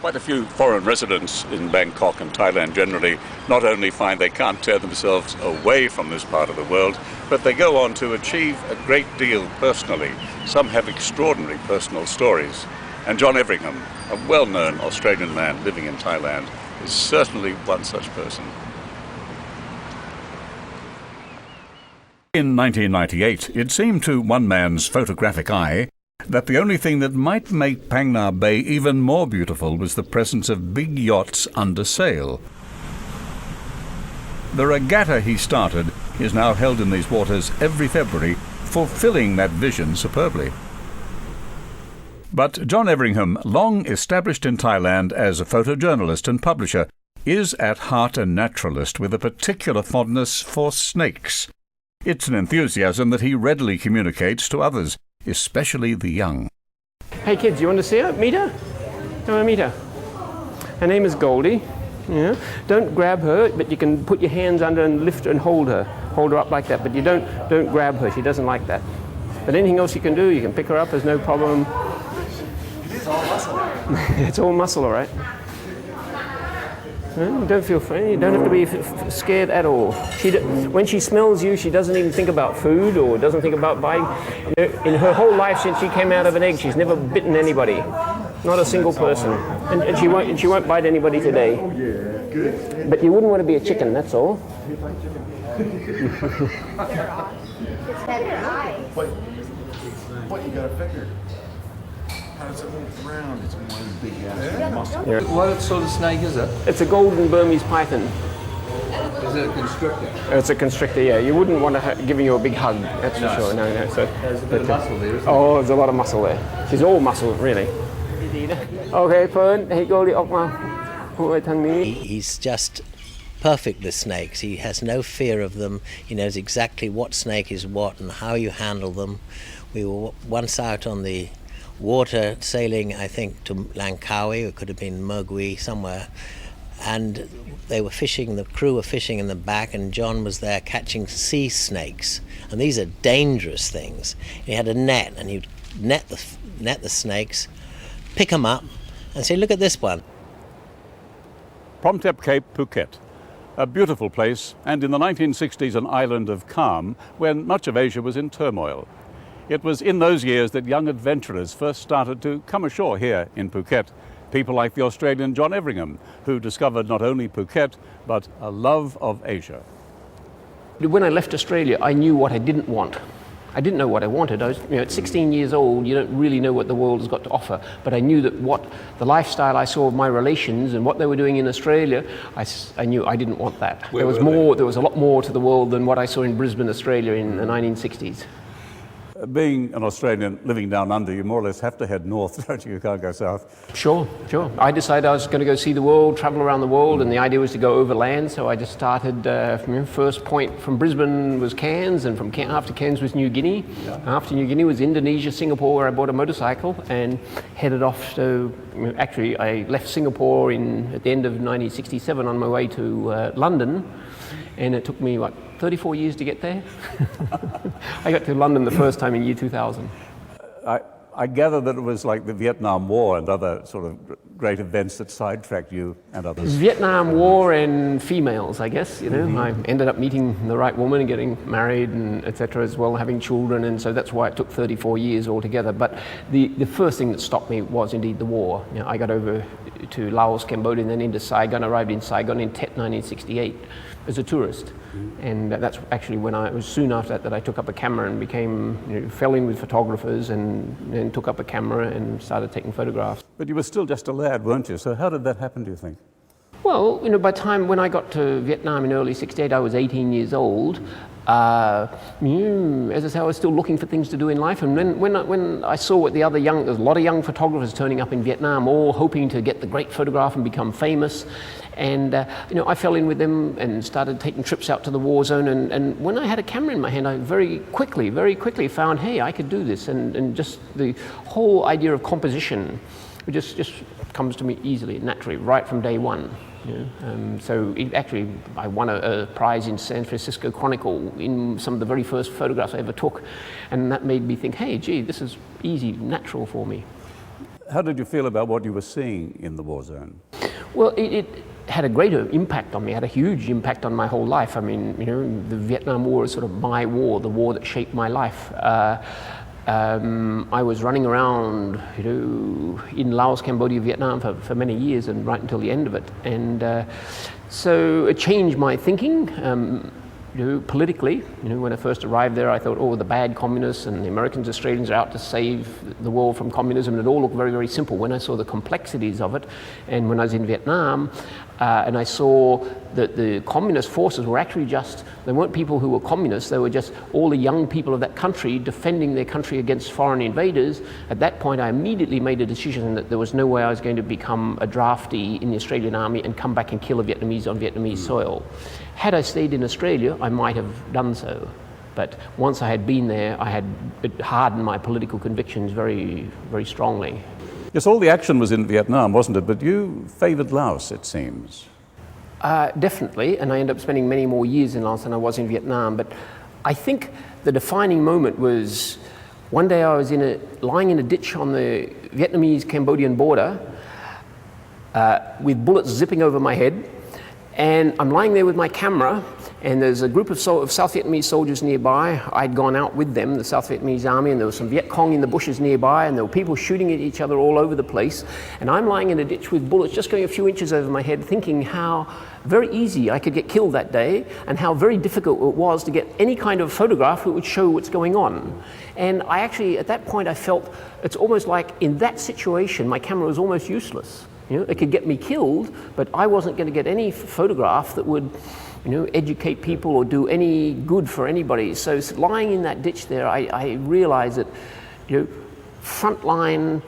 Quite a few foreign residents in Bangkok and Thailand generally not only find they can't tear themselves away from this part of the world, but they go on to achieve a great deal personally. Some have extraordinary personal stories. And John Everingham, a well-known Australian man living in Thailand, is certainly one such person. In 1998, it seemed to one man's photographic eye that the only thing that might make Phang Nga Bay even more beautiful was the presence of big yachts under sail. The regatta he started is now held in these waters every February, fulfilling that vision superbly. But John Everingham, long established in Thailand as a photojournalist and publisher, is at heart a naturalist with a particular fondness for snakes. It's an enthusiasm that he readily communicates to others, especially the young. Hey kids, you want to see her? Meet her? You want to meet her? Her name is Goldie. Yeah. Don't grab her, but you can put your hands under and lift her and hold her. Hold her up like that, but you don't grab her. She doesn't like that. But anything else you can do, you can pick her up, there's no problem. It is all muscle. It's all muscle, all right. Don't feel afraid. You don't have to be scared at all. When she smells you, she doesn't even think about food or doesn't think about biting. In her whole life since she came out of an egg, she's never bitten anybody. Not a single person. And she won't bite anybody today. But you wouldn't want to be a chicken, that's all. What you got to figure? How does it move around? It's one big ass muscle. Yeah. What sort of snake is it? It's a Golden Burmese Python. Is it a constrictor? It's a constrictor, yeah. You wouldn't want to giving you a big hug, that's for sure. No. So, there's a bit of muscle there, isn't there? Oh, there's a lot of muscle there. She's all muscle, really. Okay, Fern, hey, Goldie, up now. He's just perfect with snakes. He has no fear of them. He knows exactly what snake is what and how you handle them. We were once out on the water sailing, I think, to Langkawi, it could have been Mergui, somewhere, and they were fishing, the crew were fishing in the back, and John was there catching sea snakes, and these are dangerous things. He had a net, and he'd net the snakes, pick them up, and say, look at this one. Promtep Cape, Phuket, a beautiful place, and in the 1960s an island of calm when much of Asia was in turmoil. It was in those years that young adventurers first started to come ashore here in Phuket. People like the Australian John Everingham, who discovered not only Phuket, but a love of Asia. When I left Australia, I knew what I didn't want. I didn't know what I wanted. I was, at 16 years old, you don't really know what the world has got to offer. But I knew that what the lifestyle I saw of my relations and what they were doing in Australia, I knew I didn't want that. There was a lot more to the world than what I saw in Brisbane, Australia in the 1960s. Being an Australian living down under, you more or less have to head north, don't you? You can't go south. Sure. I decided I was going to go see the world, travel around the world, and the idea was to go overland, so I just started, first point from Brisbane was Cairns, and from after Cairns was New Guinea. Yeah. After New Guinea was Indonesia, Singapore, where I bought a motorcycle, and headed off to, actually I left Singapore at the end of 1967 on my way to London, and it took me, 34 years to get there. I got to London the first time in year 2000. I gather that it was like the Vietnam War and other sort of great events that sidetracked you and others. Vietnam War and females, I guess. I ended up meeting the right woman and getting married and etc. as well, having children, and so that's why it took 34 years altogether. But the first thing that stopped me was indeed the war. I got over to Laos, Cambodia, and then into Saigon. Arrived in Saigon in Tet 1968 as a tourist. And that's actually when it was soon after that I took up a camera and became, fell in with photographers and took up a camera and started taking photographs. But you were still just a lad, weren't you? So how did that happen, do you think? Well, by the time when I got to Vietnam in early '68, I was 18 years old. As I say, I was still looking for things to do in life, and then when I saw what there's a lot of young photographers turning up in Vietnam, all hoping to get the great photograph and become famous, and I fell in with them and started taking trips out to the war zone, and when I had a camera in my hand, I very quickly found, hey, I could do this, and just the whole idea of composition, it just comes to me easily, naturally, right from day one. So I won a prize in San Francisco Chronicle in some of the very first photographs I ever took, and that made me think, hey, gee, this is easy, natural for me. How did you feel about what you were seeing in the war zone? Well, it had a greater impact on me, had a huge impact on my whole life. I mean, you know, the Vietnam War is sort of my war, the war that shaped my life. I was running around, you know, in Laos, Cambodia, Vietnam for many years, and right until the end of it. And so it changed my thinking. You know, politically, you know, when I first arrived there, I thought, oh, the bad communists and the Americans, Australians are out to save the world from communism. And it all looked very, very simple. When I saw the complexities of it, and when I was in Vietnam, and I saw that the communist forces were actually just, they weren't people who were communists, they were just all the young people of that country defending their country against foreign invaders. At that point, I immediately made a decision that there was no way I was going to become a draftee in the Australian Army and come back and kill a Vietnamese on Vietnamese soil. Had I stayed in Australia, I might have done so. But once I had been there, it hardened my political convictions very, very strongly. Yes, all the action was in Vietnam, wasn't it? But you favoured Laos, it seems. Definitely, and I ended up spending many more years in Laos than I was in Vietnam. But I think the defining moment was one day I was lying in a ditch on the Vietnamese-Cambodian border with bullets zipping over my head. And I'm lying there with my camera, and there's a group of South Vietnamese soldiers nearby. I'd gone out with them, the South Vietnamese army, and there was some Viet Cong in the bushes nearby, and there were people shooting at each other all over the place. And I'm lying in a ditch with bullets just going a few inches over my head, thinking how very easy I could get killed that day, and how very difficult it was to get any kind of photograph that would show what's going on. And I actually, at that point, I felt it's almost like in that situation, my camera was almost useless. You know, it could get me killed, but I wasn't going to get any photograph that would, you know, educate people or do any good for anybody. So lying in that ditch there, I realized that, you know, frontline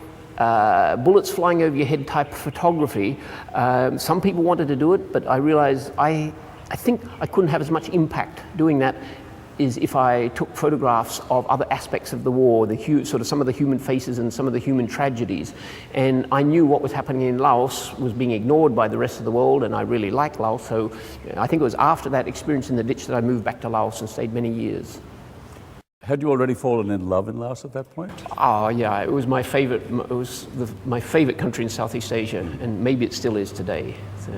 bullets flying over your head type photography, some people wanted to do it, but I realized I think I couldn't have as much impact doing that is if I took photographs of other aspects of the war, sort of some of the human faces and some of the human tragedies. And I knew what was happening in Laos was being ignored by the rest of the world, and I really liked Laos. So I think it was after that experience in the ditch that I moved back to Laos and stayed many years. Had you already fallen in love in Laos at that point? Oh yeah, it was my favorite. It was my favorite country in Southeast Asia, and maybe it still is today. So.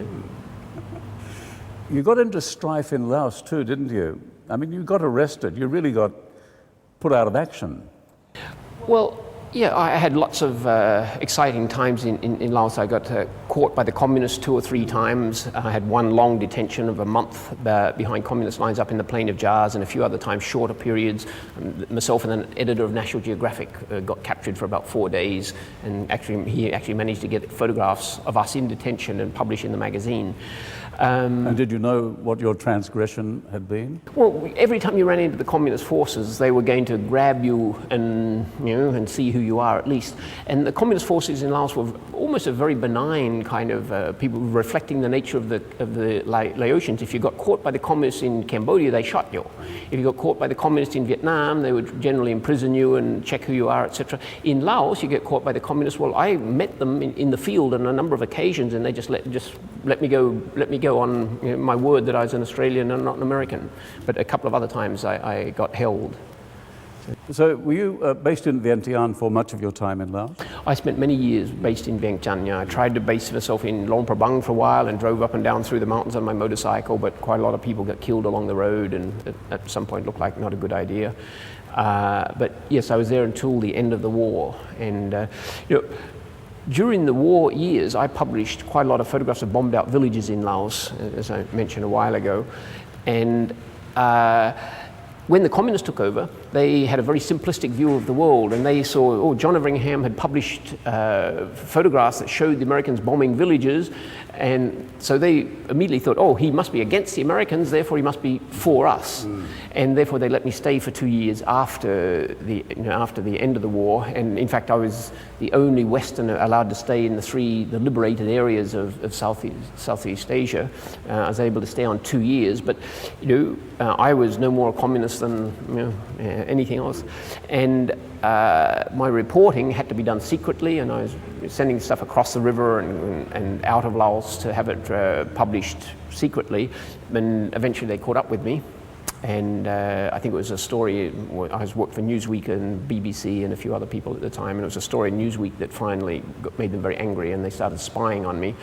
You got into strife in Laos too, didn't you? I mean, you got arrested. You really got put out of action. Well, yeah, I had lots of exciting times in Laos. I got caught by the communists 2 or 3 times. I had one long detention of a month behind communist lines up in the plain of Jars, and a few other times shorter periods. Myself and an editor of National Geographic got captured for about 4 days, and he actually managed to get photographs of us in detention and publish in the magazine. And did you know what your transgression had been? Well, every time you ran into the communist forces, they were going to grab you and, you know, and see who you are at least. And the communist forces in Laos were almost a very benign kind of people reflecting the nature of the Laotians. If you got caught by the communists in Cambodia, they shot you. If you got caught by the communists in Vietnam, they would generally imprison you and check who you are, etc. In Laos, you get caught by the communists. Well, I met them in the field on a number of occasions, and they just let me go on, you know, my word that I was an Australian and not an American. But a couple of other times I got held. So were you based in Vientiane for much of your time in Laos? I spent many years based in Vientiane. Yeah. I tried to base myself in Luang Prabang for a while and drove up and down through the mountains on my motorcycle, but quite a lot of people got killed along the road, and at some point looked like not a good idea. But yes, I was there until the end of the war. And you know, during the war years, I published quite a lot of photographs of bombed out villages in Laos, as I mentioned a while ago. And when the communists took over, they had a very simplistic view of the world, and they saw, oh, John Everingham had published photographs that showed the Americans bombing villages, and so they immediately thought, oh, he must be against the Americans, therefore he must be for us. And therefore they let me stay for 2 years after the end of the war. And in fact, I was the only Westerner allowed to stay in the liberated areas of Southeast Asia. I was able to stay on 2 years, but you know, I was no more a communist than, you know, anything else. And my reporting had to be done secretly, and I was sending stuff across the river and out of Laos to have it published secretly. And eventually they caught up with me. And I think it was a story, I was worked for Newsweek and BBC and a few other people at the time, and it was a story in Newsweek that finally made them very angry, and they started spying on me.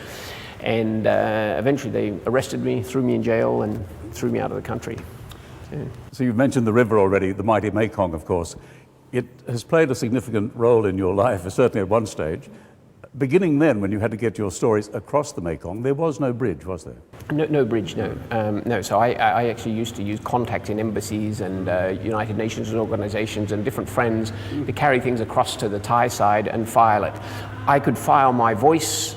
And eventually they arrested me, threw me in jail, and threw me out of the country. So you've mentioned the river already, the mighty Mekong, of course. It has played a significant role in your life, certainly at one stage. Beginning then, when you had to get your stories across the Mekong, there was no bridge, was there? No bridge, no. No, so I actually used to use contacts in embassies and United Nations organizations and different friends to carry things across to the Thai side and file it. I could file my voice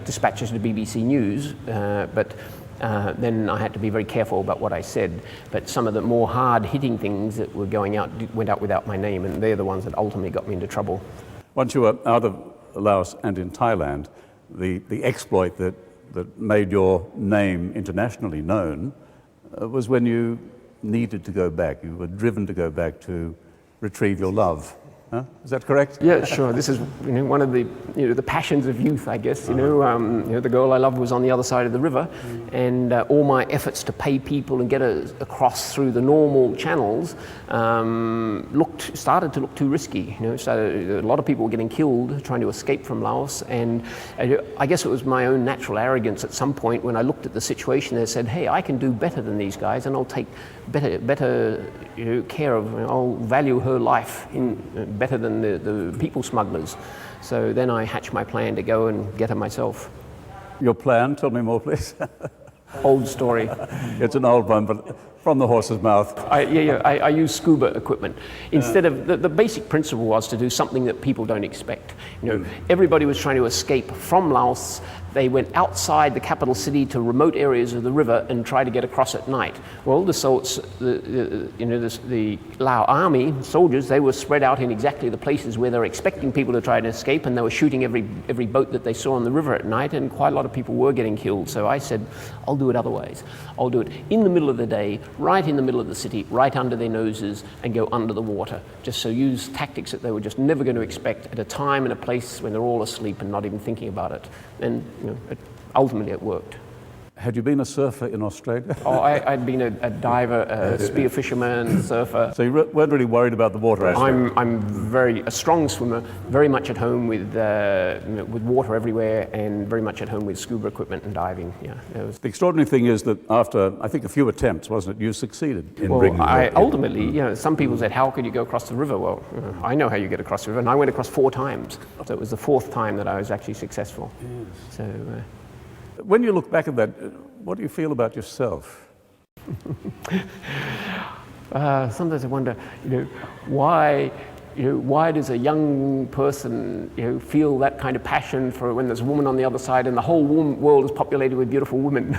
dispatches to BBC News, but then I had to be very careful about what I said. But some of the more hard-hitting things that were going out went out without my name, and they're the ones that ultimately got me into trouble. Once you were out of Laos and in Thailand, the exploit that made your name internationally known was when you needed to go back. You were driven to go back to retrieve your love. Huh? Is that correct? Yeah, sure. This is one of the the passions of youth, I guess. The girl I loved was on the other side of the river, and all my efforts to pay people and get across through the normal channels started to look too risky. A lot of people were getting killed trying to escape from Laos, and I guess it was my own natural arrogance at some point when I looked at the situation and said, "Hey, I can do better than these guys, and I'll take better care of. I'll value her life better than the people smugglers." So then I hatched my plan to go and get her myself. Your plan? Tell me more, please. Old story. It's an old one, but from the horse's mouth. I use scuba equipment. Instead of, the basic principle was to do something that people don't expect. Everybody was trying to escape from Laos. They went outside the capital city to remote areas of the river and tried to get across at night. Well, the Lao army soldiers, they were spread out in exactly the places where they were expecting people to try to escape, and they were shooting every boat that they saw on the river at night, and quite a lot of people were getting killed. So I said, I'll do it otherwise. I'll do it in the middle of the day, right in the middle of the city, right under their noses, and go under the water. Just so use tactics that they were just never going to expect at a time and a place when they're all asleep and not even thinking about it. And ultimately it worked. Had you been a surfer in Australia? Oh, I'd been a diver, a spear fisherman, surfer. So you weren't really worried about the water aspect? I'm a strong swimmer, very much at home with water everywhere, and very much at home with scuba equipment and diving. Yeah, The extraordinary thing is that after, I think, a few attempts, wasn't it, you succeeded in bringing it. Ultimately, some people said, how could you go across the river? Well, I know how you get across the river, and I went across 4 times. So it was the 4th time that I was actually successful. Yes. So. When you look back at that, what do you feel about yourself? Sometimes I wonder, why does a young person, feel that kind of passion for when there's a woman on the other side and the whole world is populated with beautiful women?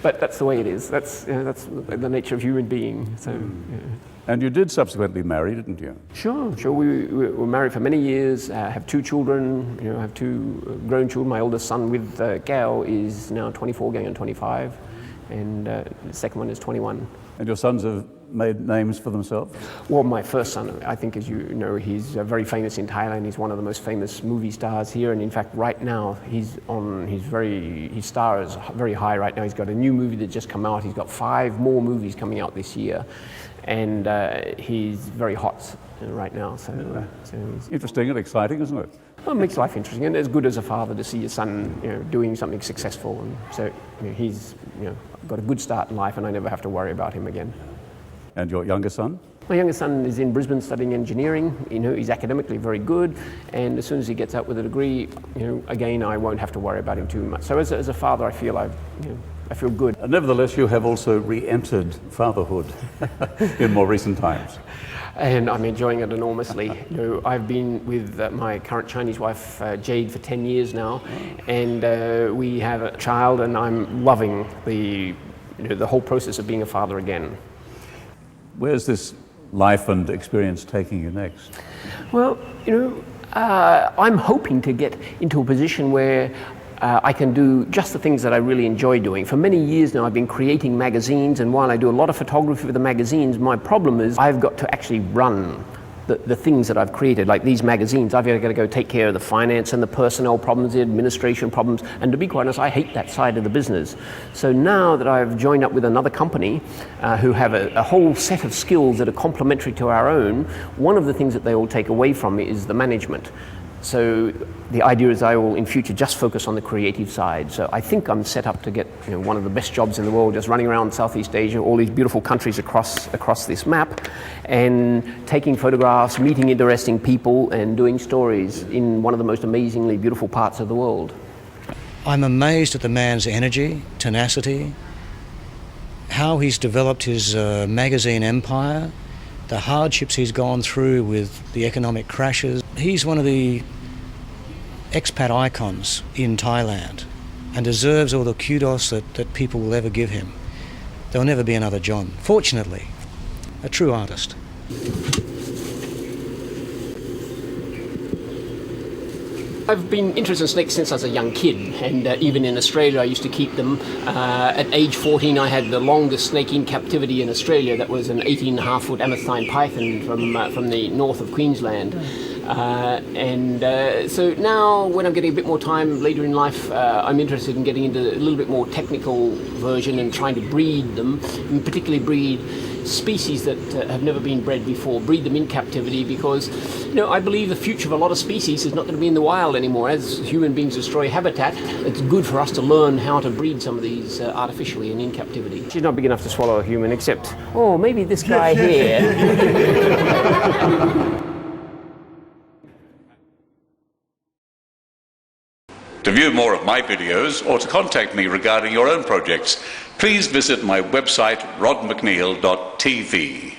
But that's the way it is. That's the nature of human being. So. And you did subsequently marry, didn't you? Sure. We were married for many years, have 2 children, have 2 grown children. My oldest son with Gail is now 24, going on 25, and the second one is 21. And your sons have made names for themselves? Well, my first son, I think, as you know, he's very famous in Thailand. He's one of the most famous movie stars here, and in fact, right now, his star is very high right now. He's got a new movie that just come out. He's got 5 more movies coming out this year. And he's very hot right now. So interesting and exciting, isn't it? Well, it makes life interesting, and it's good as a father to see your son, doing something successful. And so he's, got a good start in life, and I never have to worry about him again. And your younger son? My youngest son is in Brisbane studying engineering. He's academically very good, and as soon as he gets out with a degree, again, I won't have to worry about him too much. So as a father, I feel I feel good. Nevertheless, you have also re-entered fatherhood in more recent times. And I'm enjoying it enormously. I've been with my current Chinese wife, Jade, for 10 years now, and we have a child, and I'm loving the whole process of being a father again. Where's this life and experience taking you next? Well, I'm hoping to get into a position where I can do just the things that I really enjoy doing. For many years now, I've been creating magazines, and while I do a lot of photography for the magazines, my problem is I've got to actually run the things that I've created, like these magazines. I've got to go take care of the finance and the personnel problems, the administration problems, and to be quite honest, I hate that side of the business. So now that I've joined up with another company who have a whole set of skills that are complementary to our own, one of the things that they all take away from me is the management. So the idea is I will in future just focus on the creative side. So I think I'm set up to get one of the best jobs in the world, just running around Southeast Asia, all these beautiful countries across this map, and taking photographs, meeting interesting people, and doing stories in one of the most amazingly beautiful parts of the world. I'm amazed at the man's energy, tenacity, how he's developed his magazine empire, the hardships he's gone through with the economic crashes. He's one of the expat icons in Thailand and deserves all the kudos that people will ever give him. There'll never be another John, fortunately. A true artist. I've been interested in snakes since I was a young kid, and even in Australia I used to keep them. At age 14 I had the longest snake in captivity in Australia. That was an 18.5-foot amethystine python from the north of Queensland. So now when I'm getting a bit more time later in life, I'm interested in getting into a little bit more technical version and trying to breed them, and particularly breed species that have never been bred before, breed them in captivity, because I believe the future of a lot of species is not going to be in the wild anymore. As human beings destroy habitat, it's good for us to learn how to breed some of these artificially and in captivity. She's not big enough to swallow a human, except, maybe this guy here. To view more of my videos or to contact me regarding your own projects, please visit my website rodmcneil.tv.